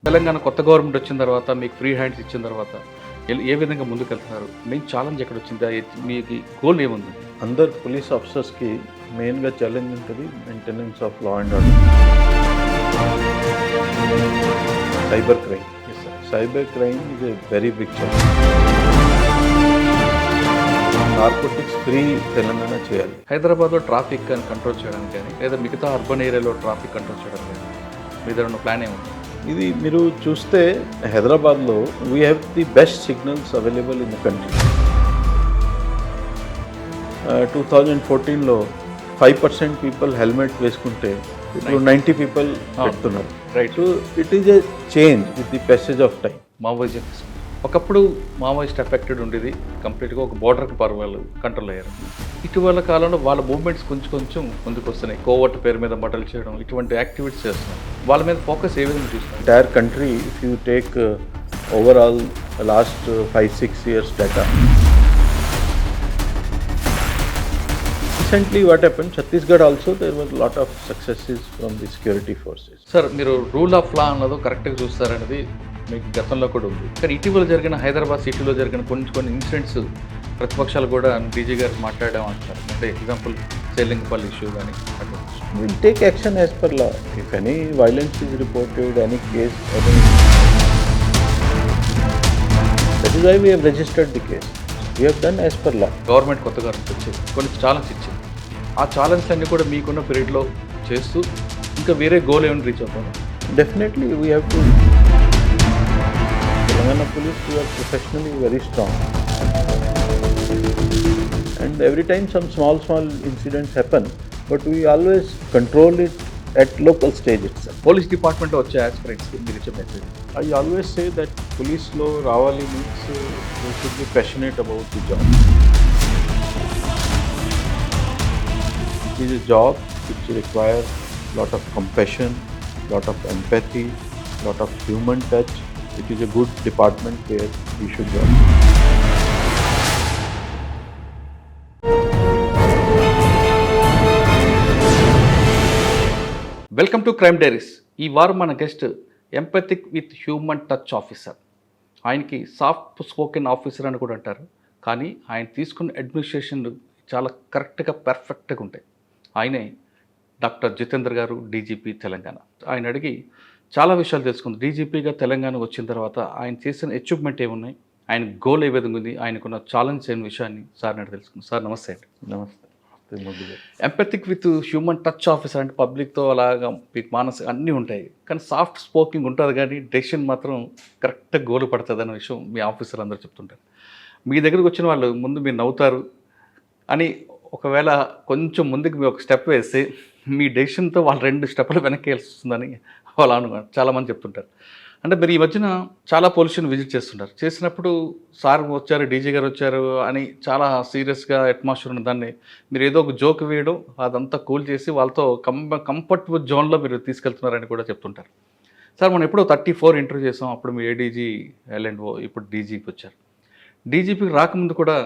తెలంగాణ కొత్త గవర్నమెంట్ వచ్చిన తర్వాత మీకు ఫ్రీ హ్యాండ్స్ ఇచ్చిన తర్వాత ఏ విధంగా ముందుకెళ్తున్నారు? మెయిన్ ఛాలెంజ్ ఎక్కడ వచ్చిందా? మీకు గోల్ ఏముంది? అందరు పోలీస్ ఆఫీసర్స్కి మెయిన్గా ఛాలెంజ్ ఉంటుంది maintenance of law and order. Cyber crime. Cyber crime is a very big challenge. Narcotics free Telangana చేయాలి. హైదరాబాద్లో ట్రాఫిక్ అని కంట్రోల్ చేయడానికి కానీ లేదా మిగతా అర్బన్ ఏరియాలో ట్రాఫిక్ కంట్రోల్ చేయడానికి కానీ మీ దగ్గర ఉన్న ప్లాన్ ఏముంది? ఇది మీరు చూస్తే హైదరాబాద్లో we have the best signals available in the country. 2014లో 5% పీపుల్ హెల్మెట్ వేసుకుంటే ఇప్పుడు 90 పీపుల్ పెడుతున్నారు. Right. It is a change with the passage of time. Maoist ఒకప్పుడు మావోయిస్ట్ ఎఫెక్టెడ్ ఉండేది, కంప్లీట్గా ఒక బోర్డర్కి పర్వాలు కంట్రోల్ అయ్యారు. ఇటీవల కాలంలో వాళ్ళ మూవ్మెంట్స్ కొంచెం ముందుకు వస్తున్నాయి. కోవర్ట్ పేరు మీద మటలు చేయడం, ఇటువంటి యాక్టివిటీస్ చేస్తున్నారు. వాళ్ళ మీద ఫోకస్ ఏ విధంగా చూస్తున్నారు? Entire country if you take overall last 5-6 years data. Recently what happened, Chhattisgarh also there was a lot of successes from the security forces. Sir, మీరు రూల్ ఆఫ్ లా అన్నదో కరెక్ట్గా చూస్తారనేది మీకు గతంలో కూడా ఉంది. కానీ ఇటీవల జరిగిన హైదరాబాద్ సిటీలో జరిగిన కొన్ని ఇన్సిడెంట్స్ ప్రతిపక్షాలు కూడా డీజీ గారు మాట్లాడడం అంటారు. అంటే ఎగ్జాంపుల్ సేలింగపల్లి ఇష్యూ కానీ అట్లా. We'll take action as per law. If any violence is reported, any case, that is why we have registered the case. We have done as per law. Government కొత్తగా వచ్చేది కొన్ని challenge ఇచ్చింది. ఆ challenge అన్నీ కూడా మీకున్న పీరియడ్లో చేస్తూ ఇంకా వేరే గోల్ ఏమైనా రీచ్ అవుతాను? Definitely we have to. Telangana police, we are professionally very strong. And every time some small incidents happen, but we always control it at local stage itself. Police డిపార్ట్మెంట్లో వచ్చే ఆస్పిరెంట్స్కి మీరు ఇచ్చే message? I always say that police lo ravali means they should be passionate about the job. It is a job which requires lot of compassion, lot of empathy, lot of human touch. It is a good department where we should work. Welcome to crime diaries. ఈ వారం మన guest empathic with human touch officer. ఆయనకి soft spoken officer అని కూడా అంటారు. కానీ ఆయన తీసుకున్న అడ్మినిస్ట్రేషన్లు చాలా కరెక్ట్గా పర్ఫెక్ట్గా ఉంటాయి. ఆయనే డాక్టర్ జితేందర్ గారు, డీజీపీ తెలంగాణ. ఆయన అడిగి చాలా విషయాలు తెలుసుకుంది. డీజీపీగా తెలంగాణ వచ్చిన తర్వాత ఆయన చేసిన అచీవ్మెంట్ ఏమున్నాయి, ఆయన గోల్ ఏ విధంగా ఉంది, ఆయనకున్న ఛాలెంజ్ అయిన విషయాన్ని సార్ అడిగి తెలుసుకుంది. సార్ నమస్తే అండి. నమస్తే. ఎంపథిక్ విత్ హ్యూమన్ టచ్ ఆఫీసర్ అంటే పబ్లిక్తో అలాగా మీకు మానసిక అన్నీ ఉంటాయి, కానీ సాఫ్ట్ స్పోకింగ్ ఉంటుంది, కానీ డెసిషన్ మాత్రం కరెక్ట్గా గోలు పడుతుంది అన్న విషయం మీ ఆఫీసర్ అందరూ చెప్తుంటారు. మీ దగ్గరకు వచ్చిన వాళ్ళు ముందు మీరు నవ్వుతారు అని, ఒకవేళ కొంచెం ముందుకు మీరు ఒక స్టెప్ వేస్తే మీ డెసిషన్తో వాళ్ళు 2 స్టెప్పులు వెనక్కి వస్తుందని వాళ్ళు అనుకున్నారు. చాలామంది చెప్తుంటారు. అంటే మీరు ఈ మధ్యన చాలా పోలీస్ స్టేషన్ విజిట్ చేస్తుంటారు. చేసినప్పుడు సార్ వచ్చారు, డీజీ గారు వచ్చారు అని చాలా సీరియస్గా అట్మాస్ఫియర్ ఉన్న దాన్ని మీరు ఏదో ఒక జోక్ వేయడం, అదంతా కూల్ చేసి వాళ్ళతో కంఫర్టబుల్ జోన్లో మీరు తీసుకెళ్తున్నారని కూడా చెప్తుంటారు. సార్, మనం ఎప్పుడో 34 ఇంటర్వ్యూ చేసాం. అప్పుడు మీ ఏడీజీ L&O, ఇప్పుడు డీజీపీ వచ్చారు. డీజీపీకి రాకముందు కూడా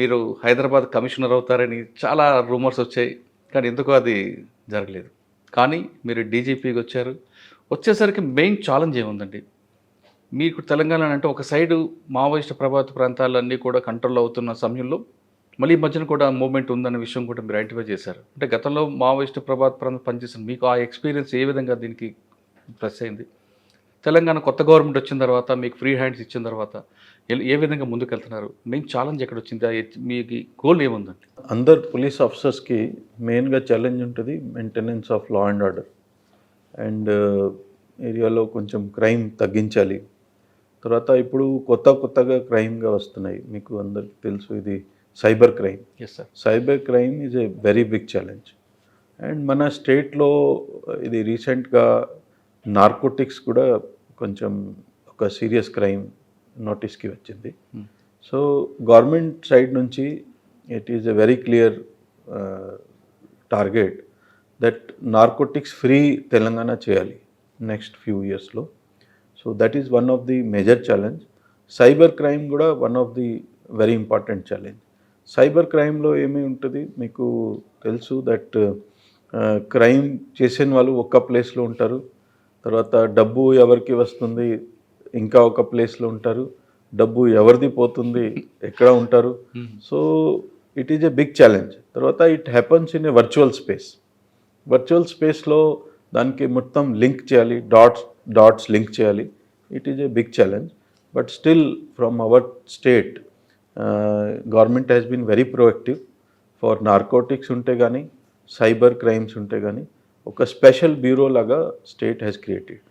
మీరు హైదరాబాద్ కమిషనర్ అవుతారని చాలా రూమర్స్ వచ్చాయి, కానీ ఎందుకో అది జరగలేదు. కానీ మీరు డీజీపీకి వచ్చారు. వచ్చేసరికి మెయిన్ ఛాలెంజ్ ఏముందండి మీకు? తెలంగాణ అంటే ఒక సైడు మావోయిస్ట్ ప్రభావిత ప్రాంతాలన్నీ కూడా కంట్రోల్ అవుతున్న సమయంలో మళ్ళీ ఈ మధ్యన కూడా మూవ్మెంట్ ఉందన్న విషయం కూడా మీరు ఐడెంటిఫై చేశారు. అంటే గతంలో మావోయిస్ట్ ప్రభావిత ప్రాంతం పనిచేసిన మీకు ఆ ఎక్స్పీరియన్స్ ఏ విధంగా దీనికి ప్లస్ అయింది? తెలంగాణ కొత్త గవర్నమెంట్ వచ్చిన తర్వాత మీకు ఫ్రీ హ్యాండ్స్ ఇచ్చిన తర్వాత ఏ విధంగా ముందుకెళ్తున్నారు? మెయిన్ ఛాలెంజ్ ఎక్కడ వచ్చిందా? మీకు గోల్ ఏముందండి? అందరు పోలీస్ ఆఫీసర్స్కి మెయిన్గా ఛాలెంజ్ ఉంటుంది maintenance of law and order. And ఏరియాలో కొంచెం క్రైమ్ తగ్గించాలి. తర్వాత ఇప్పుడు కొత్తగా క్రైమ్గా వస్తున్నాయి. మీకు అందరికి తెలుసు, ఇది cyber crime. Yes sir. Cyber crime is a very big challenge. And మన స్టేట్లో ఇది రీసెంట్గా నార్కోటిక్స్ కూడా కొంచెం ఒక సీరియస్ క్రైమ్ నోటీస్కి వచ్చింది. సో గవర్నమెంట్ సైడ్ నుంచి it is a very clear target that narcotics free Telangana చేయాలి నెక్స్ట్ ఫ్యూ ఇయర్స్లో. So that is one of the major challenge. Cyber crime కూడా one of the very important challenge. Cyber క్రైమ్లో ఏమి ఉంటుంది మీకు తెలుసు, that crime చేసిన వాళ్ళు ఒక ప్లేస్లో ఉంటారు, తర్వాత డబ్బు ఎవరికి వస్తుంది ఇంకా ఒక ప్లేస్లో ఉంటారు, డబ్బు ఎవరిది పోతుంది ఎక్కడ ఉంటారు. So it is a big challenge. తర్వాత it happens in a virtual space. Virtual స్పేస్లో దానికి మొత్తం లింక్ చేయాలి, డాట్స్ లింక్ చేయాలి. It is a big challenge. But still from our state government has been very proactive. For narcotics ఉంటే కానీ, cyber crimes ఉంటే కానీ ఒక స్పెషల్ బ్యూరో లాగా state has created.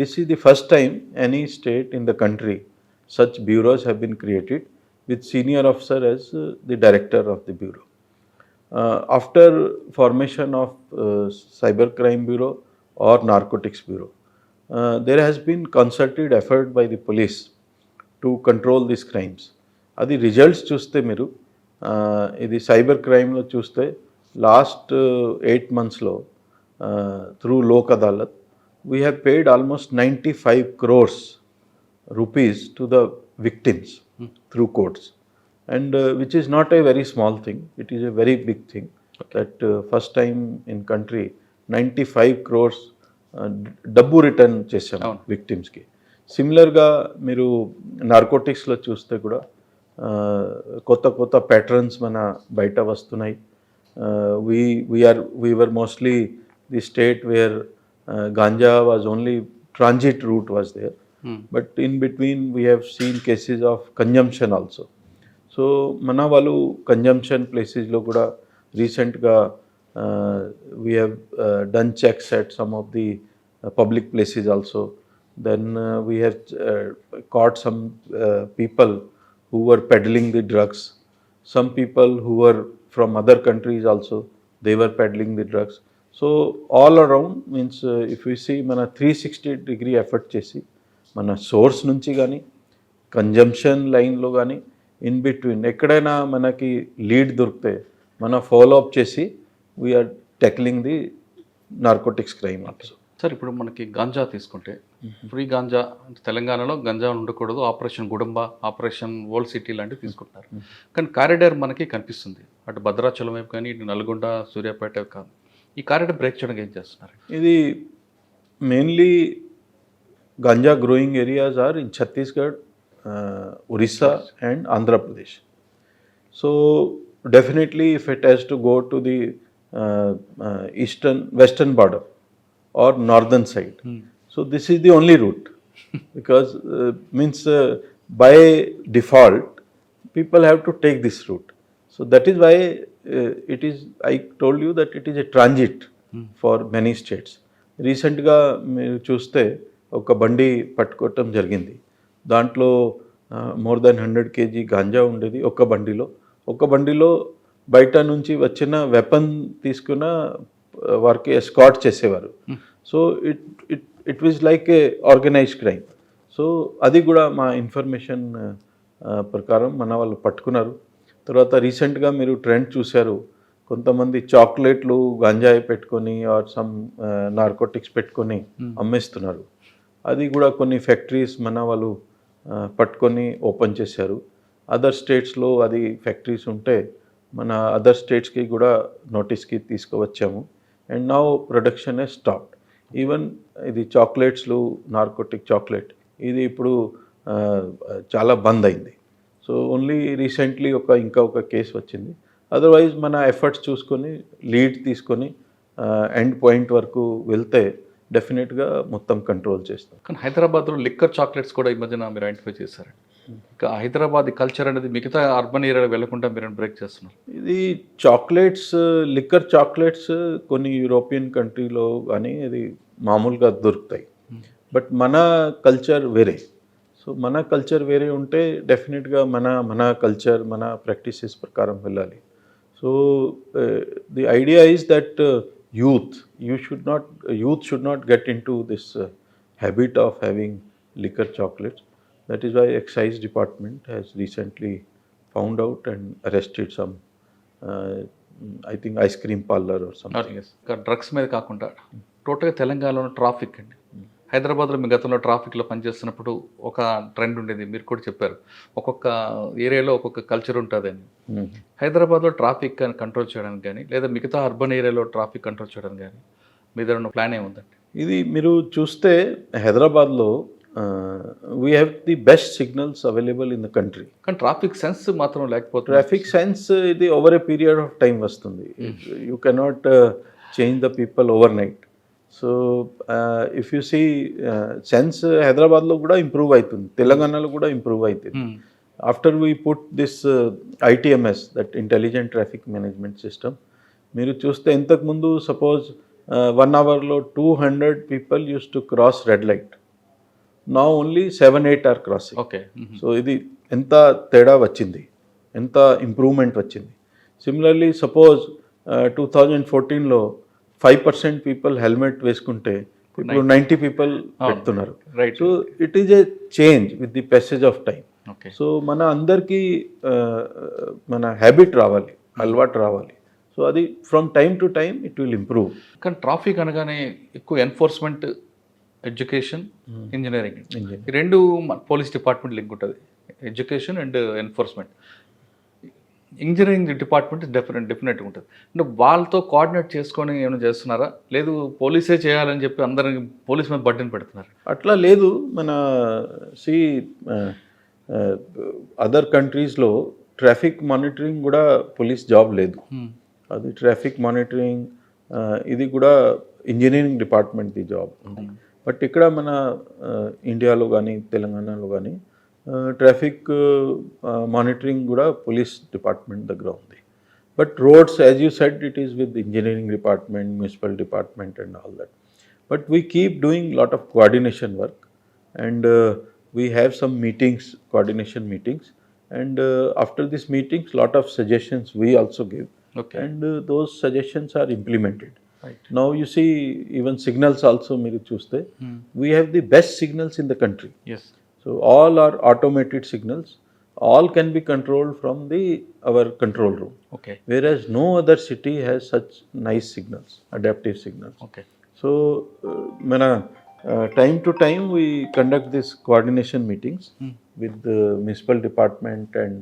This is the first time any state in the country such bureaus have been created with senior officer as the director of the bureau. After formation of cybercrime bureau or narcotics bureau, there has been concerted effort by the police to control these crimes. అది results చూస్తే మీరు ఇది cyber క్రైమ్లో చూస్తే last 8 monthsలో through Lok Adalat we have paid almost 95 crores rupees to the victims through courts, and which is not a very small thing, it is a very big thing. That first time in country 95 crores డబ్బు return చేసాం విక్టిమ్స్కి. సిమిలర్గా మీరు నార్కోటిక్స్లో చూస్తే కూడా కొత్త కొత్త patterns మన బయట వస్తున్నాయి. we were mostly the state where ganja was only transit route was there. But in between we have seen cases of consumption also. So mana valu consumption places lo kuda recentga we have done checks at some of the public places also. Then we have caught some people who were peddling the drugs. Some people who were from other countries also, they were peddling the drugs. So all around means if we see mana 360-degree effort chesi మన source నుంచి కానీ, consumption లైన్లో కానీ, in between ఎక్కడైనా మనకి lead దొరికితే మన follow up చేసి we are tackling the narcotics crime also. Sir ఇప్పుడు మనకి గాంజా తీసుకుంటే ఫ్రీ గాంజా అంటే తెలంగాణలో గంజా ఉండకూడదు, ఆపరేషన్ గుడంబ, ఆపరేషన్ ఓల్డ్ సిటీ లాంటివి తీసుకుంటున్నారు. కానీ కారిడార్ మనకి కనిపిస్తుంది, అటు భద్రాచలం వైపు కానీ, ఇటు నల్గొండ, సూర్యాపేట కాదు. ఈ కారిడార్ బ్రేక్ చేయడానికి ఏం చేస్తున్నారు? ఇది mainly ganja growing areas are in Chhattisgarh, Orissa and Andhra Pradesh. So definitely if it has to go to the western border or northern side, so this is the only route because means by default people have to take this route. So that is why it is, I told you that it is a transit for many states. రీసెంట్గా మీరు చూస్తే ఒక బండి పట్టుకోవటం జరిగింది. దాంట్లో more than 100 kg ganja ఉండేది ఒక బండిలో బయట నుంచి వచ్చిన వెపన్ తీసుకున్న వారికి ఎస్కాట్ చేసేవారు. So it was like A organised crime. So అది కూడా మా ఇన్ఫర్మేషన్ ప్రకారం మన వాళ్ళు పట్టుకున్నారు. తర్వాత రీసెంట్గా మీరు ట్రెండ్ చూశారు, కొంతమంది చాక్లెట్లు గాంజాయి పెట్టుకొని ఆర్ సమ్ నార్కోటిక్స్ పెట్టుకొని అమ్మేస్తున్నారు. అది కూడా కొన్ని ఫ్యాక్టరీస్ మన వాళ్ళు పట్టుకొని ఓపెన్ చేశారు. అదర్ స్టేట్స్లో అది ఫ్యాక్టరీస్ ఉంటే మన అదర్ స్టేట్స్కి కూడా నోటీస్కి తీసుకువచ్చాము. And now production has stopped. Even ఇది చాక్లెట్స్లు, నార్కోటిక్ చాక్లెట్ ఇది ఇప్పుడు చాలా బంద్ అయింది. సో ఓన్లీ రీసెంట్లీ ఇంకా ఒక కేసు వచ్చింది. అదర్వైజ్ మన ఎఫర్ట్స్ చూసుకొని లీడ్ తీసుకొని ఎండ్ పాయింట్ వరకు వెళ్తే డెఫినెట్గా మొత్తం కంట్రోల్ చేస్తాం. కానీ హైదరాబాద్లో లిక్కర్ చాక్లెట్స్ కూడా ఈ మధ్యన మీరు ఐడెంటిఫై చేశారు. ఇంకా హైదరాబాద్ కల్చర్ అనేది మిగతా అర్బన్ ఏరియాలో వెళ్లకుండా మీరు బ్రేక్ చేస్తున్నారు. ఇది చాక్లెట్స్, లిక్కర్ చాక్లెట్స్ కొన్ని యూరోపియన్ కంట్రీలో కానీ ఇది మామూలుగా దొరుకుతాయి. బట్ మన కల్చర్ వేరే. సో మన కల్చర్ వేరే ఉంటే డెఫినెట్గా మన కల్చర్, మన ప్రాక్టీసెస్ ప్రకారం వెళ్ళాలి. So the idea is that youth should not get into this habit of having liquor chocolates. That is why excise department has recently found out and arrested some I think ice cream parlor or something. Drugs మీద కాకుండా టోటల్గా తెలంగాణలో traffic అండి, హైదరాబాద్లో మీ గతంలో ట్రాఫిక్లో పనిచేస్తున్నప్పుడు ఒక ట్రెండ్ ఉండేది, మీరు కూడా చెప్పారు, ఒక్కొక్క ఏరియాలో ఒక్కొక్క కల్చర్ ఉంటుందని. హైదరాబాద్లో ట్రాఫిక్ కంట్రోల్ చేయడానికి కానీ లేదా మిగతా అర్బన్ ఏరియాలో ట్రాఫిక్ కంట్రోల్ చేయడానికి కానీ మీ దగ్గర ఉన్న ప్లాన్ ఏముందండి? ఇది మీరు చూస్తే హైదరాబాద్లో we have the best signals available in the country. కానీ ట్రాఫిక్ సెన్స్ మాత్రం లేకపోతే ట్రాఫిక్ సెన్స్ ఇది over a period of time వస్తుంది. You cannot change the people overnight. So if you see sense హైదరాబాద్లో కూడా ఇంప్రూవ్ అవుతుంది, తెలంగాణలో కూడా ఇంప్రూవ్ అవుతుంది. After we put this ITMS, that intelligent traffic management system, మీరు చూస్తే ఇంతకుముందు సపోజ్ 1 అవర్లో 200 people use to cross red light. నా only 7-8 are crossing. Okay. So ఇది ఎంత తేడా వచ్చింది, ఎంత ఇంప్రూవ్మెంట్ వచ్చింది. సిమిలర్లీ సపోజ్ 2014లో 5% పీపుల్ హెల్మెట్ వేసుకుంటే ఇప్పుడు 90 పీపుల్ పెడుతున్నారు. Right. So it is a change with the passage of time. Okay. So మన అందరికీ మన హ్యాబిట్ రావాలి, అలవాటు రావాలి. సో అది from time to time it will improve. కానీ ట్రాఫిక్ అనగానే ఎక్కువ ఎన్ఫోర్స్మెంట్, ఎడ్యుకేషన్, ఇంజనీరింగ్, ఈ రెండు పోలీస్ డిపార్ట్మెంట్ లింక్ ఉంటుంది, education and enforcement. Engineering department డెఫినెట్గా ఉంటుంది. అంటే వాళ్ళతో కోఆర్డినేట్ చేసుకొని ఏమైనా చేస్తున్నారా, లేదు పోలీసే చేయాలని చెప్పి అందరికి పోలీస్ మీద బర్డెన్ పెడుతున్నారు? అట్లా లేదు. మన సి అదర్ కంట్రీస్లో ట్రాఫిక్ మానిటరింగ్ కూడా పోలీస్ జాబ్ లేదు. అది ట్రాఫిక్ మానిటరింగ్ ఇది కూడా ఇంజనీరింగ్ డిపార్ట్మెంట్ది జాబ్ ఉంది. బట్ ఇక్కడ మన ఇండియాలో కానీ తెలంగాణలో కానీ ట్రాఫిక్ మానిటరింగ్ కూడా పోలీస్ డిపార్ట్మెంట్ దగ్గర ఉంది. But roads, as you said, it is with engineering department, municipal department and all that. But we keep doing lot of coordination work, and we have some meetings, coordination meetings, and after these meetings lot of suggestions we also give. Okay. And those suggestions are implemented. Right. Now you see even signals also మీరు చూస్తే we have the best signals in the country. Yes. So all are automated signals, all can be controlled from our control room. Okay. Whereas no other city has such nice signals, adaptive signals. Okay. So, మన time to time we conduct these coordination meetings with the municipal department and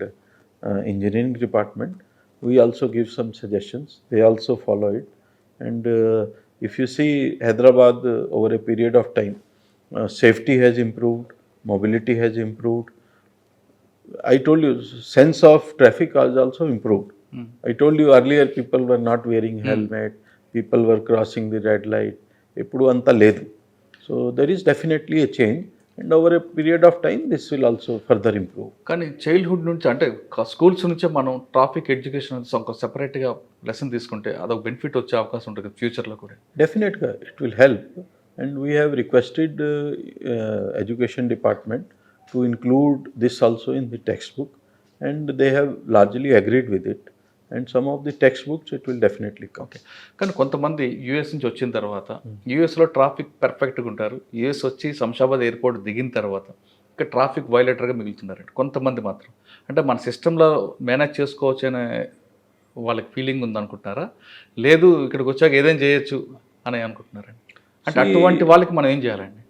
engineering department. We also give some suggestions. They also follow it. And if you see Hyderabad over a period of time, safety has improved, mobility has improved. I told you, sense of traffic has also improved. I told you earlier, people were not wearing helmet, people were crossing the red light. ఇప్పుడు అంతా లేదు. So there is definitely A change, and over a period of time this will also further improve. కానీ childhood నుంచి అంటే schools నుంచే మనం traffic education ఒక సెపరేట్గా లెసన్ తీసుకుంటే అదొక బెనిఫిట్ వచ్చే అవకాశం ఉంటుంది ఫ్యూచర్లో కూడా. డెఫినెట్గా it will help, and we have requested education department to include this also in the text book, and they have largely agreed with it. And some of the text books it will definitely come. Okay. కానీ కొంతమంది US నుంచి వచ్చిన తర్వాత యూఎస్లో traffic పర్ఫెక్ట్గా ఉంటారు, US వచ్చి Shamshabad airport దిగిన తర్వాత ఇక్కడ ట్రాఫిక్ వైలేటర్గా మిగులుతున్నారండి కొంతమంది మాత్రం. అంటే మన సిస్టంలో మేనేజ్ చేసుకోవచ్చు అనే వాళ్ళకి ఫీలింగ్ ఉందనుకుంటున్నారా, లేదు ఇక్కడికి వచ్చాక ఏదైనా చేయొచ్చు అని అనుకుంటున్నారండి? అంటే అటువంటి వాళ్ళకి మనం ఏం చేయాలండి?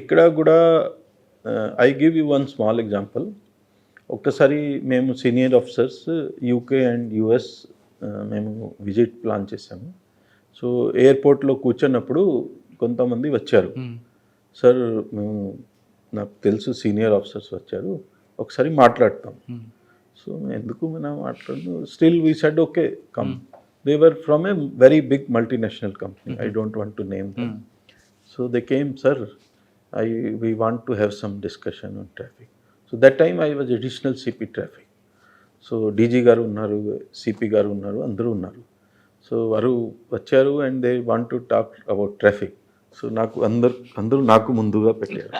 ఇక్కడ కూడా I give you one small example. ఒక్కసారి మేము senior officers UK and US మేము విజిట్ ప్లాన్ చేసాము. సో ఎయిర్పోర్ట్లో కూర్చున్నప్పుడు కొంతమంది వచ్చారు. సార్ మేము, నాకు తెలుసు సీనియర్ ఆఫీసర్స్ వచ్చారు, ఒకసారి మాట్లాడతాం. సో ఎందుకు మనం మాట్లాడు, still we said okay come. They were from a very big multinational company, I don't want to name them. So they came, sir we want to have some discussion on traffic. So that time I was additional CP traffic. So DG గారు ఉన్నారు, CP గారు ఉన్నారు, అందరూ ఉన్నారు. So వారు వచ్చారు and they want to talk about traffic. So నాకు అందరూ నాకు ముందుగా పెట్టారు.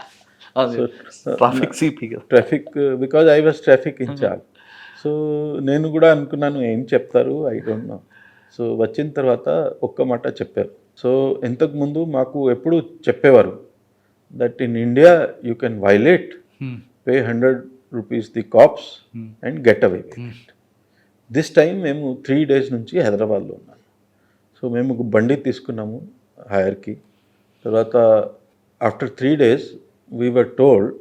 Traffic CP traffic, because I was traffic incharge. So నేను కూడా అనుకున్నాను ఏం చెప్తారు, ఐ డోంట్ నో. సో వచ్చిన తర్వాత ఒక్క మాట చెప్పారు. సో ఇంతకుముందు మాకు ఎప్పుడు చెప్పేవారు that in India you can violate, pay 100 rupees the cops and get away with it. This time మేము 3 days నుంచి హైదరాబాద్లో ఉన్నాము. సో మేము బండి తీసుకున్నాము హైర్కి. తర్వాత after 3 days, we were told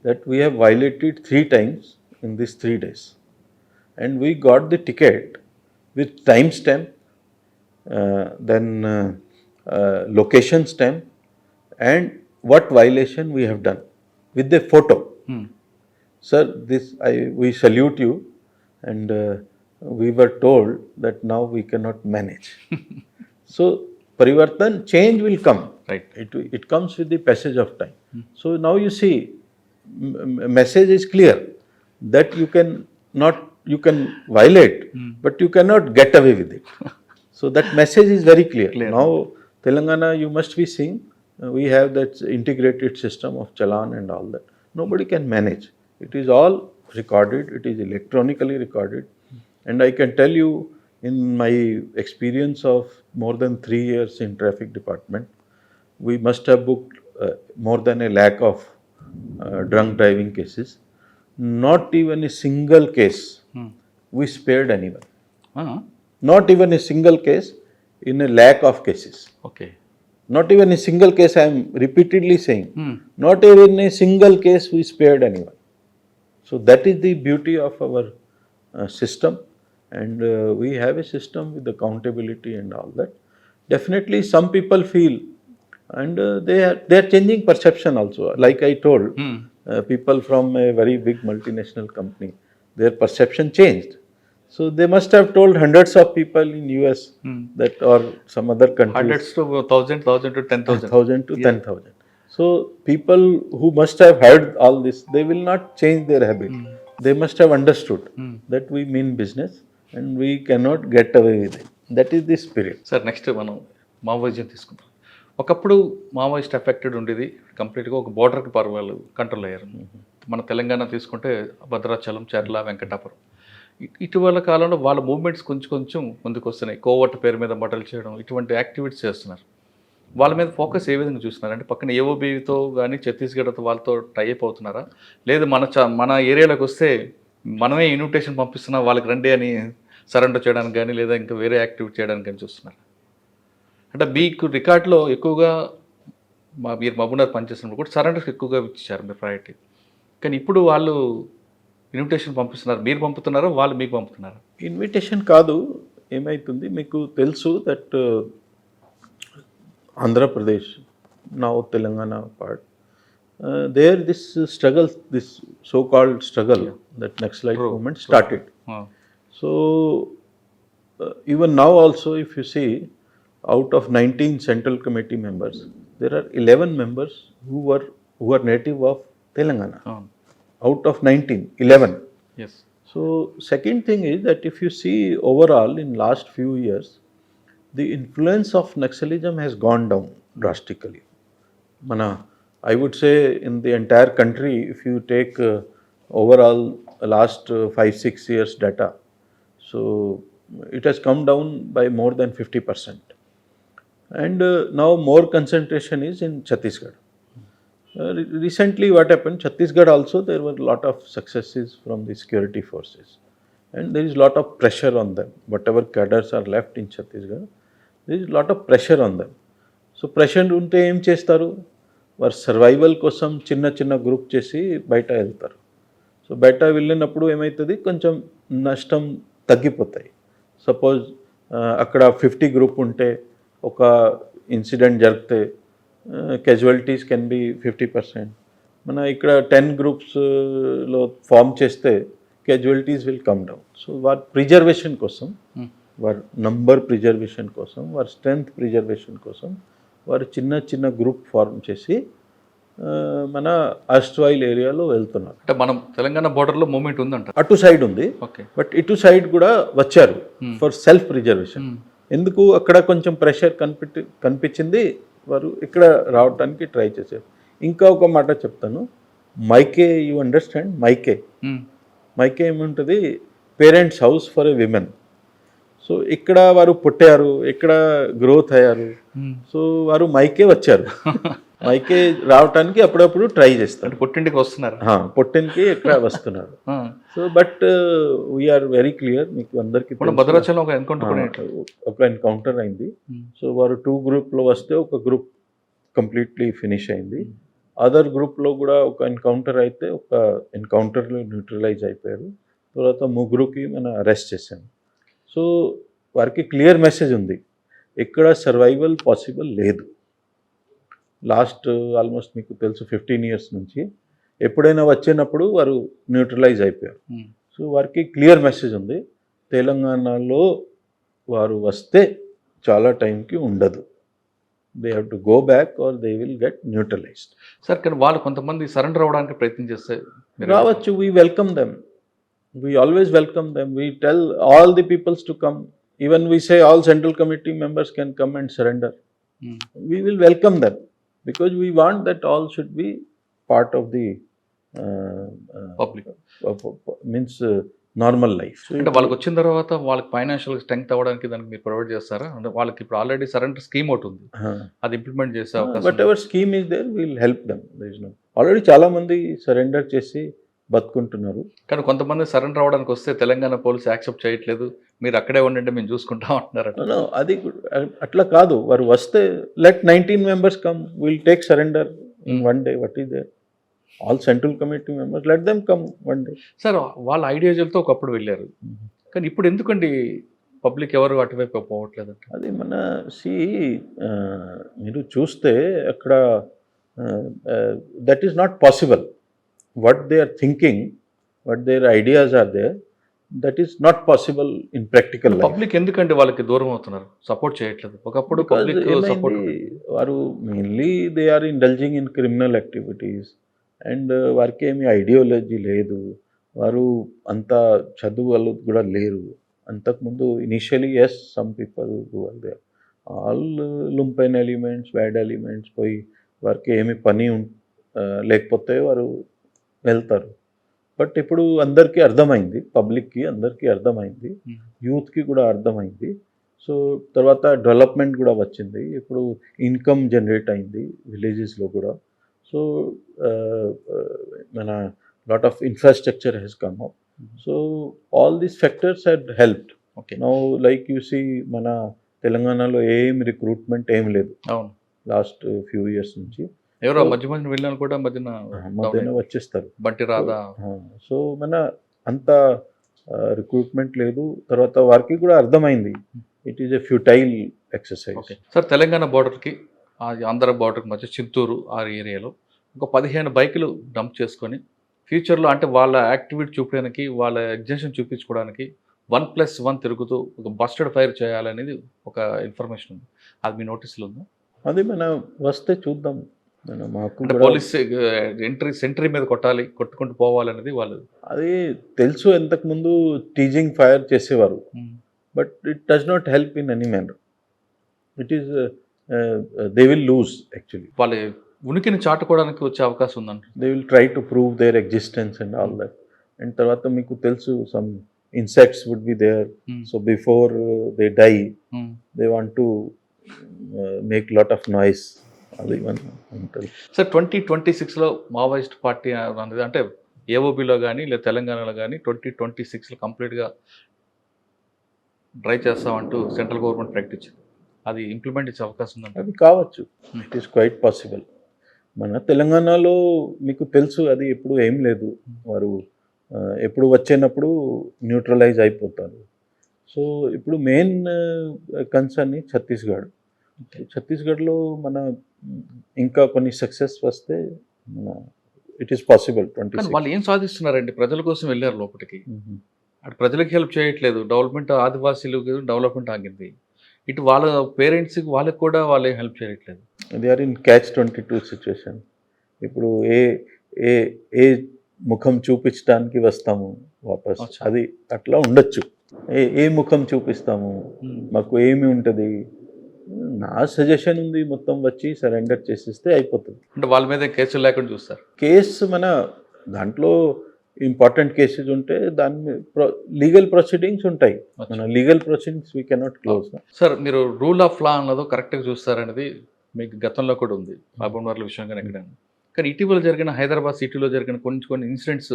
that we have violated 3 times in these 3 days. And we got the ticket with timestamp, then location stamp, and what violation we have done with the photo. Sir, we salute you, and we were told that now we cannot manage. So, Parivartan, change will come. Right. It comes with the passage of time. So now you see, message is clear that you can violate, but you cannot get away with it. So that message is very clear. Now, Telangana, you must be seeing, we have that integrated system of challan and all that. Nobody can manage. It is all recorded. It is electronically recorded. And I can tell you, in my experience of more than 3 years in traffic department, we must have booked more than 1 lakh of drunk driving cases. Not even a single case we spared anyone. Not even a single case in 1 lakh of cases. Okay. Not even a single case, I am repeatedly saying. Not even a single case we spared anyone. So that is the beauty of our system, and we have a system with accountability and all that. Definitely some people feel, and they are changing perception also. Like I told, people from a very big multinational company, their perception changed. So they must have told hundreds of people in US that, or some other countries. Hundreds to 1,000, 1,000 to 10,000. 1,000 to 10,000. So people who must have heard all this, they will not change their habit. They must have understood that we mean business and we cannot get away with it. That is the spirit. Sir next మనం Maoism తీసుకుందాం. ఒకప్పుడు Maoist affected ఉండేది, కంప్లీట్గా ఒక బోర్డర్కి పర్వాలు control అయ్యారు. మన తెలంగాణ తీసుకుంటే భద్రాచలం, చర్ల, వెంకటాపురం. ఇటీవల కాలంలో వాళ్ళ మూవ్మెంట్స్ కొంచెం ముందుకు వస్తున్నాయి. కోవట్ పేరు మీద మటలు చేయడం, ఇటువంటి యాక్టివిటీస్ చేస్తున్నారు. వాళ్ళ మీద ఫోకస్ ఏ విధంగా చూస్తున్నారు? అంటే పక్కన ఏఓబీతో కానీ ఛత్తీస్గఢ్తో వాళ్ళతో టైఅప్ అవుతున్నారా? లేదు మన ఏరియాలోకి వస్తే మనమే ఇన్విటేషన్ పంపిస్తున్నాం వాళ్ళకి రండి అని సరెండర్ చేయడానికి కానీ, లేదా ఇంకా వేరే యాక్టివిటీ చేయడానికి కానీ చూస్తున్నారు? అంటే మీకు రికార్డులో ఎక్కువగా మీరు మహబూబ్నగర్ పనిచేసినప్పుడు కూడా సరెండర్కి ఎక్కువగా ఇచ్చారు మీరు ప్రయారిటీ. కానీ ఇప్పుడు వాళ్ళు ఇన్విటేషన్ పంపిస్తున్నారు, మీరు పంపుతున్నారా, వాళ్ళు మీకు పంపుతున్నారా? ఇన్విటేషన్ కాదు, ఏమవుతుంది మీకు తెలుసు that Andhra Pradesh, now Telangana part, there this struggle, this so-called struggle, that Naxalite movement started. So even now also, if you see, out of 19 central committee members, there are 11 members who are native of Telangana. Out of 19, 11. Yes. So second thing is that if you see overall in last few years, the influence of Naxalism has gone down drastically. I would say in the entire country, if you take overall last 5-6 years data, so it has come down by more than 50%. And now more concentration is in Chhattisgarh. Recently what happened, Chhattisgarh also, there were a lot of successes from the security forces. And there is a lot of pressure on them. Whatever cadres are left in Chhattisgarh, there is a lot of pressure on them. So pressure ఉంటే ఏం చేస్తారు, వారు survival కోసం చిన్న group చేసి బయట వెళ్తారు. So బయట వెళ్ళినప్పుడు ఏమవుతుంది, కొంచెం నష్టం తగ్గిపోతాయి. సపోజ్ అక్కడ 50 గ్రూప్ ఉంటే ఒక ఇన్సిడెంట్ జరిగితే క్యాజువాలిటీస్ కెన్ బి 50%. మన ఇక్కడ 10 గ్రూప్స్లో ఫామ్ చేస్తే casualties will come down. So వారి ప్రిజర్వేషన్ కోసం, వారి నంబర్ ప్రిజర్వేషన్ కోసం, వారి స్ట్రెంగ్త్ ప్రిజర్వేషన్ కోసం వారు చిన్న గ్రూప్ ఫార్మ్ చేసి మన అస్ట్వాయిల్ ఏరియాలో వెళ్తున్నారు. అంటే మనం తెలంగాణ బోర్డర్లో మూవ్మెంట్ ఉందంట. అటు సైడ్ ఉంది, ఓకే, బట్ ఇటు సైడ్ కూడా వచ్చారు ఫర్ సెల్ఫ్ ప్రిజర్వేషన్. ఎందుకు అక్కడ కొంచెం ప్రెషర్ కనిపించింది, వారు ఇక్కడ రావడానికి ట్రై చేశారు. ఇంకా ఒక మాట చెప్తాను, మైకే, యూ అండర్స్టాండ్ మైకే ఏముంటుంది, parents house for a women. So ఇక్కడ వారు పుట్టారు, ఇక్కడ గ్రోత్ అయ్యారు, సో వారు మైకే వచ్చారు. మైకే రావటానికి అప్పుడప్పుడు ట్రై చేస్తారు, పుట్టింటికి వస్తున్నారు, పుట్టింటికి ఇక్కడ వస్తున్నారు. So but we are very clear, మీకు అందరికీ భద్రాచలం ఒక ఎన్కౌంటర్ అయింది. సో వారు 2 గ్రూప్లో వస్తే ఒక గ్రూప్ కంప్లీట్లీ ఫినిష్ అయింది. అదర్ గ్రూప్లో కూడా ఒక ఎన్కౌంటర్ అయితే ఒక ఎన్కౌంటర్లో న్యూట్రలైజ్ అయిపోయారు. తర్వాత ముగ్గురుకి మనం అరెస్ట్ చేశాం. సో వారికి క్లియర్ మెసేజ్ ఉంది, ఎక్కడ సర్వైవల్ పాసిబుల్ లేదు. లాస్ట్ ఆల్మోస్ట్ మీకు తెలుసు 15 years నుంచి ఎప్పుడైనా వచ్చినప్పుడు వారు న్యూట్రలైజ్ అయిపోయారు. సో వారికి క్లియర్ మెసేజ్ ఉంది, తెలంగాణలో వారు వస్తే చాలా టైంకి ఉండదు. They have to go back or they will get neutralised. Sir కానీ వాళ్ళు కొంతమంది సరెండర్ అవ్వడానికి ప్రయత్నం చేస్తే రావచ్చు, we welcome them, we always welcome them, we tell all the peoples to come, even we say all central committee members can come and surrender. We will welcome them because we want that all should be part of the public means normal life. So అంటే వాళ్ళకి వచ్చిన తర్వాత వాళ్ళకి financial strength అవ్వడానికి దానికి మీరు provide చేస్తారా? అంటే వాళ్ళకి ఇప్పుడు ఆల్రెడీ సరెండర్ స్కీమ్ ఒకటి ఉంది, అది ఇంప్లిమెంట్ చేసే అవకాశం whatever scheme is there, we will help them. There is no already చాలా మంది సరెండర్ చేసి బతుకుంటున్నారు. కానీ కొంతమంది సరెండర్ అవ్వడానికి వస్తే తెలంగాణ పోలీసు యాక్సెప్ట్ చేయట్లేదు, మీరు అక్కడే ఉండండి మేము చూసుకుంటాం అంటున్నారట. No, అది అట్లా కాదు, వారు వస్తే let 19 members come, we'll take surrender in one day. What is there? All central committee members, let them come one day. Sir వాళ్ళ ఐడియాలతో ఒకప్పుడు వెళ్ళారు, కానీ ఇప్పుడు ఎందుకండి పబ్లిక్ ఎవరు అటువైపు పోవట్లేదు? అది మన మీరు చూస్తే అక్కడ that is not possible. What they are thinking, what their ideas are there, that is not possible in practical life. Public ఎందుకండి వాళ్ళకి దూరం అవుతున్నారు, సపోర్ట్ చేయట్లేదు? ఒకప్పుడు పబ్లిక్ సపోర్ట్. వారు mainly they are indulging in criminal activities and వారికి ఏమి ideology లేదు, వారు అంత చదువు వాళ్ళు కూడా లేరు. అంతకుముందు initially as some people who are there, all lumpen elements, bad elements పోయి వారికి ఏమి పని లేకపోతే వారు వెళ్తారు. బట్ ఇప్పుడు అందరికీ అర్థమైంది, పబ్లిక్కి అందరికీ అర్థమైంది, యూత్కి కూడా అర్థమైంది. సో తర్వాత డెవలప్మెంట్ కూడా వచ్చింది, ఇప్పుడు ఇన్కమ్ జనరేట్ అయింది విలేజెస్లో కూడా. సో మన lot of infrastructure has come up. So all these factors had helped. Okay, now like you see మన తెలంగాణలో ఏం రిక్రూట్మెంట్ ఏం లేదు అవును, లాస్ట్ ఫ్యూ ఇయర్స్ నుంచి. ఎవరో మధ్య మధ్యన వెళ్ళినా కూడా మధ్యన వచ్చేస్తారు, బట్టి రాదా. సో మన అంత రిక్రూట్మెంట్ లేదు. తర్వాత వారికి కూడా అర్థమైంది it is a futile exercise. Okay sir, Telangana బార్డర్కి ఆంధ్ర బార్డర్కి మధ్య చింతూరు ఆ ఏరియాలో ఒక 15 బైకులు డంప్ చేసుకొని ఫ్యూచర్లో అంటే వాళ్ళ యాక్టివిటీ చూపించడానికి, వాళ్ళ ఎగ్జిబిషన్ చూపించుకోవడానికి 1+1 తిరుగుతూ ఒక బస్టెడ్ ఫైర్ చేయాలనేది ఒక ఇన్ఫర్మేషన్ ఉంది, అది మీ నోటీసులో ఉందా? అది మన వస్తే చూద్దాం. మాకు పోలీస్ సెంట్రీ మీద కొట్టాలి, కొట్టుకుంటూ పోవాలనేది వాళ్ళు, అది తెలుసు. ఇంతకుముందు టీజింగ్ ఫైర్ చేసేవారు, but it does not help in any manner. It is they will lose actually. వాళ్ళ ఉనికిని చాటుకోవడానికి వచ్చే అవకాశం ఉందంట. They will try to prove their existence and all that. And తర్వాత మీకు తెలుసు some insects would be there, so before they die they want to make lot of noise. అది ఉంటుంది సార్. 2026లో మావోయిస్ట్ పార్టీ అనేది అంటే ఏఓబిలో కానీ లేదా తెలంగాణలో కానీ 2026లో కంప్లీట్గా డ్రై చేస్తామంటూ సెంట్రల్ గవర్నమెంట్ ప్రకటించింది, అది ఇంప్లిమెంట్ చేసే అవకాశం ఉందంటే? అది కావచ్చు, ఇట్ ఈస్ క్వైట్ పాసిబుల్. మన తెలంగాణలో మీకు తెలుసు అది ఎప్పుడు ఏం లేదు, వారు ఎప్పుడు వచ్చినప్పుడు న్యూట్రలైజ్ అయిపోతారు. సో ఇప్పుడు మెయిన్ కన్సర్న్ ఛత్తీస్గఢ్లో మన ఇంకా కొన్ని సక్సెస్ వస్తే మన ఇట్ ఈస్ పాసిబుల్. వాళ్ళు ఏం సాధిస్తున్నారండి? ప్రజల కోసం వెళ్ళారు లోపలికి, అటు ప్రజలకు హెల్ప్ చేయట్లేదు, డెవలప్మెంట్ ఆదివాసీలకు డెవలప్మెంట్ ఆగింది, ఇటు వాళ్ళ పేరెంట్స్కి వాళ్ళకి కూడా వాళ్ళు హెల్ప్ చేయట్లేదు. They are in catch-22 situation. ఇప్పుడు ఏ ముఖం చూపించడానికి వస్తాము వాపస్, అది అట్లా ఉండొచ్చు. ఏ ముఖం చూపిస్తాము, మాకు ఏమి ఉంటుంది? నా సజెషన్ ఉంది, మొత్తం వచ్చి సరెండర్ చేసేస్తే అయిపోతుంది. అంటే వాళ్ళ మీద కేసులు లేకుండా చూస్తారు. కేసు మన దాంట్లో ఇంపార్టెంట్ కేసెస్ ఉంటే దాని లీగల్ ప్రొసీడింగ్స్ ఉంటాయి. మన legal proceedings we cannot close. Sir, మీరు రూల్ ఆఫ్ లా అన్నదో కరెక్ట్గా చూస్తారనేది మీకు గతంలో కూడా ఉంది, బాబు వర్ల విషయం కానీ ఎక్కడైనా. కానీ ఇటీవల జరిగిన హైదరాబాద్ సిటీలో జరిగిన కొన్ని ఇన్సిడెంట్స్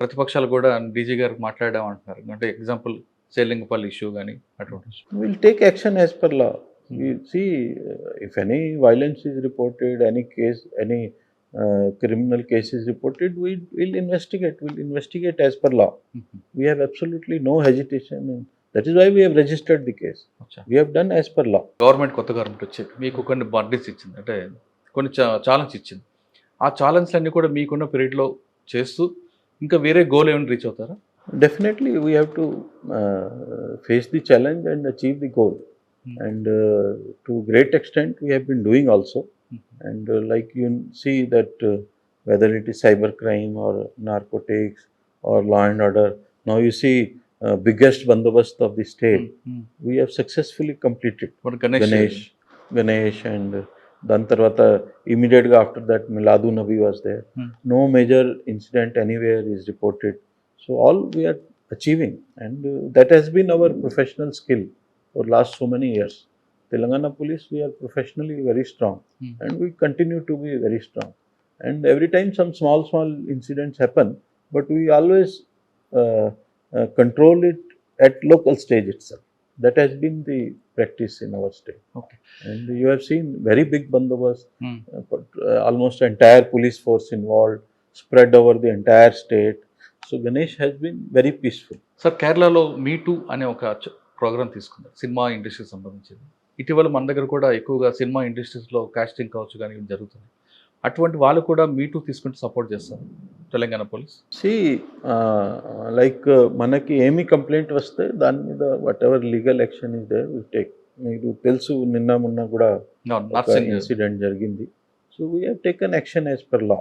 ప్రతిపక్షాలు కూడా డీజీ గారికి మాట్లాడామంటున్నారు. అంటే ఎగ్జాంపుల్ సేలింగపల్లి ఇష్యూ కానీ అటువంటి. Will take action as per law. We see if any violence is reported, any case, any criminal case is reported, we will investigate. We'll investigate as per law. We have absolutely no hesitation, and that is why we have registered the case. అచ్చా. We have done as per law. కొత్త government వచ్చి మీకు కొన్ని బర్డీస్ ఇచ్చింది, అంటే కొన్ని challenge ఇచ్చింది. ఆ ఛాలెంజ్లు అన్నీ కూడా మీకున్న పీరియడ్లో చేస్తూ ఇంకా వేరే గోల్ ఏమైనా రీచ్ అవుతారా? Definitely, we have to face the challenge and achieve the goal. And to great extent, we have been doing also. And like you see that whether it is cybercrime or narcotics or law and order, now you see biggest bandobast of the state, we have successfully completed. మన Ganesh and దాని తర్వాత immediately after that Miladu Nabi was there. No major incident anywhere is reported. So all we are achieving, and that has been our professional skill for last so many years. Telangana Police, we are professionally very strong, and we continue to be very strong. And every time some small incidents happen, but we always control it at local stage itself. That has been the practice in our state. Okay. And you have seen very big bandobast, almost entire police force involved, spread over the entire state. So Ganesh has been very peaceful. Sir, కేరళలో మీ two అనే ఒక programme తీసుకున్నారు cinema ఇండస్ట్రీకి సంబంధించింది. ఇటీవల మన దగ్గర కూడా ఎక్కువగా సినిమా ఇండస్ట్రీస్లో కాస్టింగ్ కావచ్చు కానీ ఇవి జరుగుతుంది. అటువంటి వాళ్ళు కూడా మీ టూ తీసుకుంటే సపోర్ట్ చేస్తారు తెలంగాణ పోలీస్? See, like మనకి ఏమి కంప్లైంట్ వస్తే దాని మీద whatever legal action is there will take. మీకు తెలుసు మొన్న కూడా ఇన్సిడెంట్ జరిగింది. So we have taken action as per law.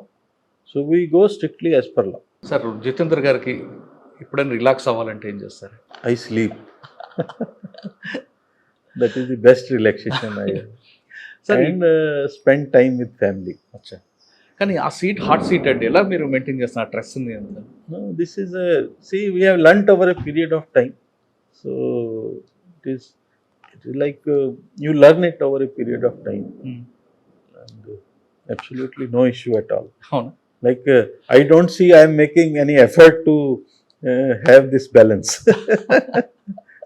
So we go strictly as per law. Sir, Jitendra గారికి ఎప్పుడైనా రిలాక్స్ అవ్వాలంటే ఏం చేస్తారు? I sleep. That is the best relaxation I sir, and spend time with family. అచ్చా. కానీ ఆ seat hot seat అండి, ఎలా మీరు మెయింటైన్ చేస్తున్నారు? స్ట్రెస్ ఉంది అంత. No, this is a, see, we have learnt over a period of time. So it is like you learn it over a period of time, and absolutely no issue at all. అవునా? Like I don't see I am making any effort to have this balance.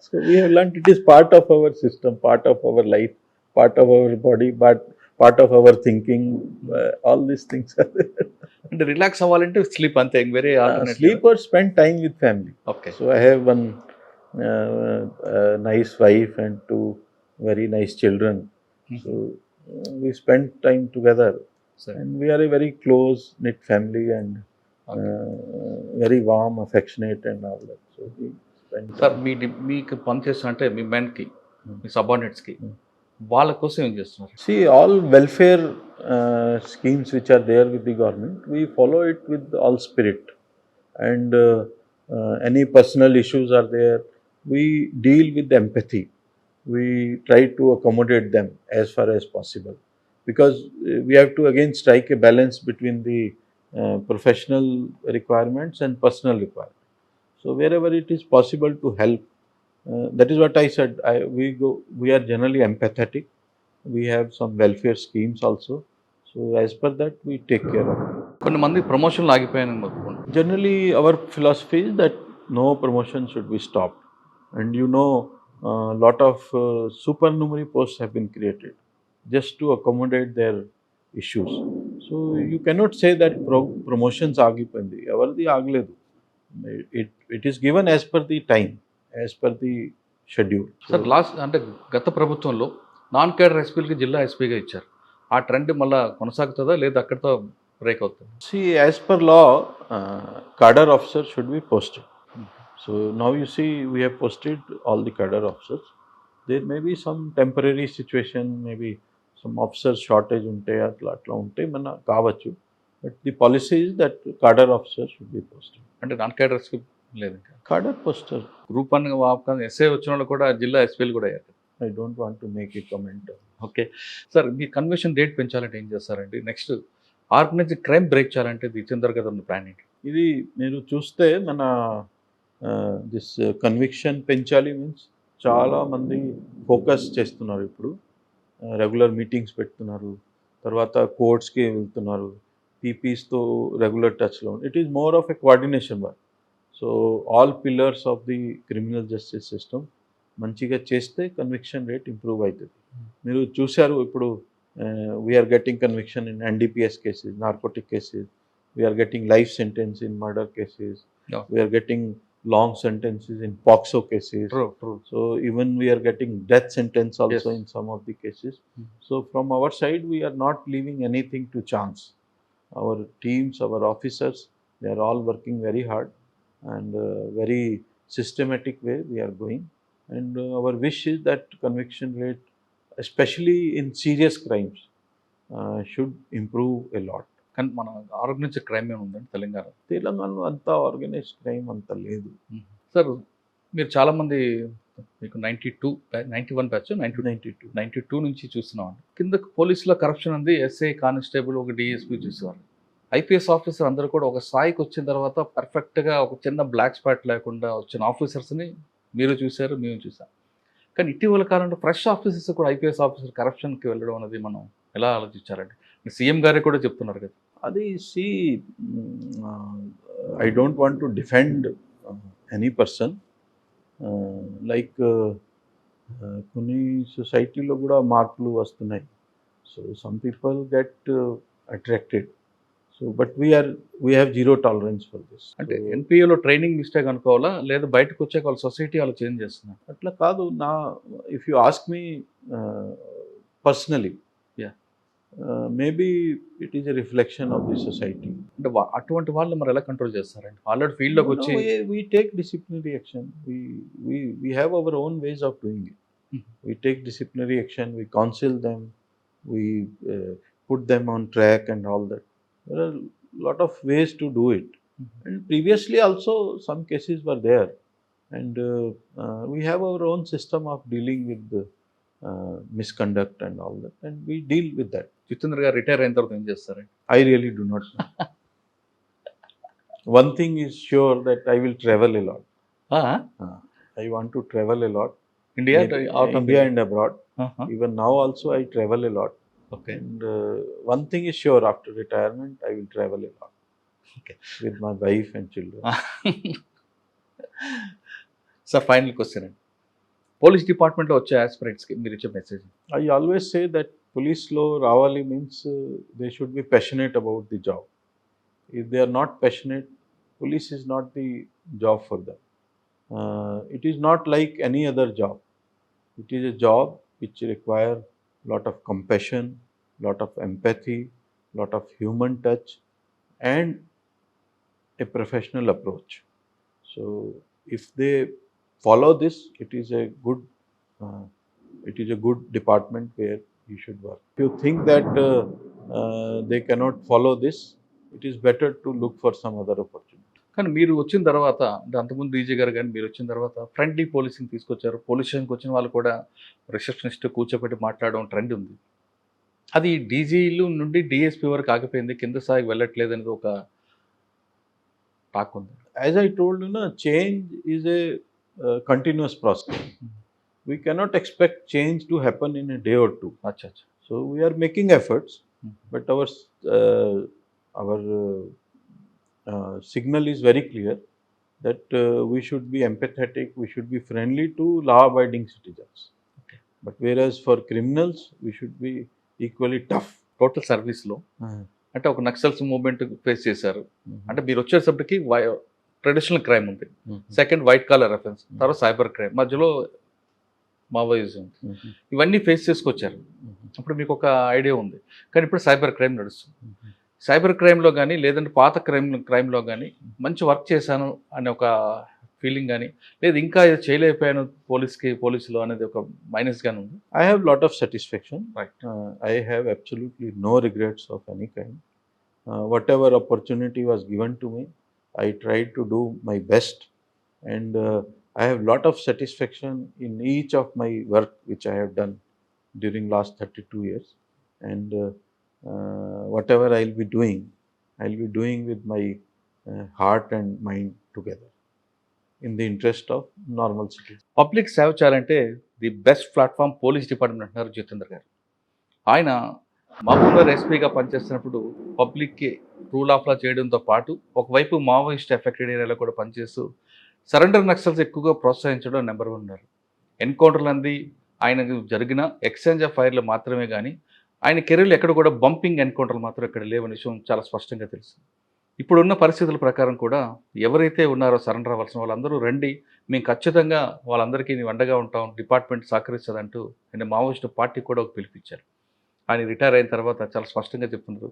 So we have learnt it is part of our system, part of our life, part of our body, but part of our thinking. All these things are there. అంటే relax అవ్వాలంటే sleep అంతే, వేరే Sleep or spend time with family. Okay. So I have one nice wife and two very nice children. So we spend time together, and we are a very close knit family, and very warm, affectionate, and all that. So we spend. Sir, మీకు పని చేస్తున్నా అంటే మీ మెన్కి, మీ సబార్డినేట్స్కి, వాళ్ళ కోసం ఏం చేస్తున్నారు? See, all welfare schemes which are there with the government, we follow it with all spirit, and any personal issues are there, we deal with empathy. We try to accommodate them as far as possible, because we have to again strike a balance between the professional requirements and personal requirements. So wherever it is possible to help, that is what I said. We are generally empathetic. We have some welfare schemes also. So as per that, we take care of it. కొన్ని మంది ప్రమోషన్లు ఆగిపోయాయని మొత్తుకుంటారు. Generally, our philosophy is that no promotion should be stopped. And you know, lot of supernumerary posts have been created just to accommodate their issues. So you cannot say that promotions ఆగిపోయింది. ఎవరిది ఆగలేదు. It is given as per the time, as per the schedule. Sir, last అంటే గత ప్రభుత్వంలో non cadre ఎస్పీలకి జిల్లా ఎస్పీగా ఇచ్చారు. ఆ ట్రెండ్ మళ్ళీ కొనసాగుతుందా లేదా అక్కడితో బ్రేక్ అవుతుంది? See, as per law, cadre officer should be posted. So now you see, we have posted all the cadre officers. There may be some temporary situation, maybe some officers shortage ఉంటే అట్లా ఉంటే మన కావచ్చు. But the policy is that cadre officer should be posted. అంటే non cadre SP లేదు ఇంకా. Cadre poster. Group 1 SI వచ్చిన వాళ్ళు కూడా జిల్లా ఎస్పీలు కూడా అయ్యారు. I don't want to make a comment. Okay sir, me conversion rate పెంచాలంటే ఏం చేస్తారండి? నెక్స్ట్ ఆర్గనైజ్డ్ క్రైమ్ బ్రేక్ చేయాలంటే జితేందర్ గారు ఉన్న ప్లాన్ ఏంటి? ఇది మీరు చూస్తే మన దిస్ కన్విక్షన్ పెంచాలి మీన్స్ చాలామంది ఫోకస్ చేస్తున్నారు ఇప్పుడు. రెగ్యులర్ మీటింగ్స్ పెడుతున్నారు, తర్వాత కోర్ట్స్కి వెళ్తున్నారు, పీపీస్తో రెగ్యులర్ టచ్లో. It is more of a coordination work. So all pillars of the criminal justice system మంచిగా చేస్తే కన్విక్షన్ రేట్ ఇంప్రూవ్ అవుతుంది. మీరు చూశారు ఇప్పుడు we are getting conviction in NDPS cases, narcotic cases, we are getting life sentence in murder cases, Yeah. We are getting long sentences in POXO cases. True. So even we are getting death sentence also Yes. in some of the cases. Mm. So from our side, we are not leaving anything to chance. Our teams, our officers, they are all working very hard and very systematic way we are going. And our wish is that conviction rate, especially in serious crimes, should improve a lot. కానీ మన organised crime ఏమి ఉందండి తెలంగాణ? తెలంగాణలో అంతా organised crime అంత లేదు. Sir మీరు చాలామంది మీకు 91 బ్యాచ్ 92 నుంచి చూస్తున్నాం. కింద పోలీసులో కరప్షన్ ఉంది, ఎస్ఐ కానిస్టేబుల్ ఒక డిఎస్పీ చూసేవారు. ఐపీఎస్ ఆఫీసర్ అందరూ కూడా ఒక స్థాయికి వచ్చిన తర్వాత పర్ఫెక్ట్గా ఒక చిన్న బ్లాక్ స్పాట్ లేకుండా వచ్చిన ఆఫీసర్స్ని మీరు చూశారు, మేము చూసాం. కానీ ఇటీవల కాలంలో ఫ్రెష్ ఆఫీసర్స్ కూడా ఐపీఎస్ ఆఫీసర్ కరప్షన్కి వెళ్ళడం అనేది మనం ఎలా ఆలోచించారండి? సీఎం గారే కూడా చెప్తున్నారు కదా. అది I don't want to defend any person. Like కొన్ని సొసైటీలో కూడా మార్పులు వస్తున్నాయి. So some people get attracted. So but we have zero tolerance for this. అంటే ఎన్పిఏలో ట్రైనింగ్ మిస్టేక్ అనుకోవాలా, లేదా బయటకు వచ్చాక వాళ్ళ సొసైటీ వాళ్ళు చేంజ్ చేస్తున్నారు? అట్లా కాదు. If you ask me personally, maybe it is a reflection of the society. అంటే అటువంటి వాళ్ళు మరి ఎలా కంట్రోల్ చేస్తారండి? ఆల్రెడీ ఫీల్డ్లోకి వచ్చి we take disciplinary action. We have our own ways of doing it. We take disciplinary action, we counsel them, we put them on track and all that. There are a lot of ways to do it. And previously also some cases were there. And we have our own system of dealing with the misconduct and all that. And we deal with that. Jitendra గారు retire అయిన తర్వాత ఏం చేస్తారండి? I really do not know. One thing is sure that I will travel a lot. I want to travel a lot. India India and abroad. Even now also I travel a lot. Okay. And one thing is sure, after retirement I will travel a lot. Okay. With my wife and children. Sir final question అండి, police డిపార్ట్మెంట్లో వచ్చే ఆస్పిరెంట్స్కి మీరు ఇచ్చే message? I always say that police law ravali means they should be passionate about the job. If they are not passionate, police is not the job for them. It is not like any other job. It is a job which requires lot of compassion, lot of empathy, lot of human touch and a professional approach. So if they follow this, it is a good department where you should work. If you think that they cannot follow this, it is better to look for some other opportunity. కానీ మీరు వచ్చిన తర్వాత, అంటే అంతకుముందు DG గారు కానీ మీరు వచ్చిన తర్వాత ఫ్రెండ్లీ పోలీసింగ్ తీసుకొచ్చారు. పోలీస్ స్టేషన్కి వచ్చిన వాళ్ళు కూడా రిసెప్షనిస్ట్ కూర్చోబెట్టి మాట్లాడడం ట్రెండ్ ఉంది. అది డీజీలు నుండి డిఎస్పీ వరకు ఆగిపోయింది, కింద స్థాయికి వెళ్ళట్లేదు అనేది ఒక టాక్ ఉంది. As I told you, change is a continuous process. We cannot expect change to happen in a day or two. అచ్చా. So we are making efforts, but our signal is very clear that we should be empathetic, we should be friendly to law-abiding citizens. Okay. But whereas for criminals, we should be equally tough. Total సర్వీస్లో అంటే ఒక Naxals movement face చేశారు. అంటే మీరు వచ్చేసప్పటికి traditional crime ఉంది, second white collar offence, తర్వాత cyber crime, మధ్యలో Maoism, ఇవన్నీ ఫేస్ చేసుకొచ్చారు. అప్పుడు మీకు ఒక ఐడియా ఉంది. కానీ ఇప్పుడు సైబర్ క్రైమ్ నడుస్తుంది. సైబర్ క్రైమ్లో కానీ లేదంటే పాత క్రైమ్లో కానీ మంచి వర్క్ చేశాను అనే ఒక ఫీలింగ్ కానీ, లేదు ఇంకా ఇది చేయలేకపోయాను పోలీసులో అనేది ఒక మైనస్ గానీ ఉంది? I have lot of satisfaction. Right. I have absolutely no regrets of any kind. Whatever opportunity was given to me, I tried to do my best, and I have lot of satisfaction in each of my work which I have done during last 32 years. And whatever I'll be doing with my heart and mind together in the interest of normal citizens. Public సేవ చేయాలంటే the best platform police department అంటున్నారు జితేంద్ర గారు. ఆయన మహబూబ్నగర్ ఎస్పీగా పనిచేస్తున్నప్పుడు పబ్లిక్కి rule of law చేయడంతో పాటు ఒకవైపు మావోయిస్ట్ ఎఫెక్టెడ్ ఏరియాలో కూడా పనిచేస్తూ సరెండర్ నక్సల్స్ ఎక్కువగా ప్రోత్సహించడం నెంబర్ 1 ఉన్నారు. ఎన్కౌంటర్లు అంది, ఆయనకు జరిగిన ఎక్స్చేంజ్ ఆఫ్ ఫైర్లు మాత్రమే కానీ ఆయన కెరీర్లో ఎక్కడ కూడా బంపింగ్ ఎన్కౌంటర్లు మాత్రం ఇక్కడ లేవని విషయం చాలా స్పష్టంగా తెలుసు. ఇప్పుడున్న పరిస్థితుల ప్రకారం కూడా ఎవరైతే ఉన్నారో సరెండర్ అవ్వాల్సిన వాళ్ళందరూ రండి, మేము ఖచ్చితంగా వాళ్ళందరికీ అండగా ఉంటాం, డిపార్ట్మెంట్ సహకరిస్తుందంటూ ఆయన మావోయిస్టు పార్టీ కూడా ఒక పిలిపించారు. ఆయన రిటైర్ అయిన తర్వాత చాలా స్పష్టంగా చెప్తున్నారు,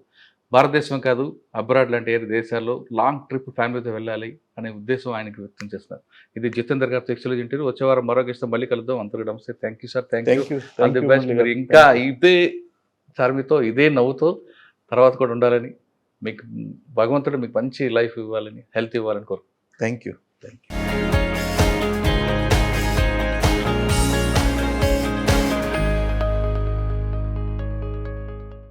భారతదేశం కాదు అబ్రాడ్ లాంటి ఏ దేశాల్లో లాంగ్ ట్రిప్ ఫ్యామిలీతో వెళ్ళాలి అనే ఉద్దేశం ఆయనకి వ్యక్తం చేస్తున్నారు. ఇది జితేందర్ గారు టెక్స్టైల్ ఇంటర్వ్యూ. వచ్చే వారం మరో గెస్ట్తో మళ్ళీ కలుద్దాం. అందరికీ నమస్తే. Thank you sir. Thank you. All the best. మీరు ఇంకా ఇదే చార్మితో ఇదే నవ్వుతో తర్వాత కూడా ఉండాలని, మీకు భగవంతుడు మీకు మంచి లైఫ్ ఇవ్వాలని, హెల్త్ ఇవ్వాలని కోరుకుంటున్నాను. Thank you.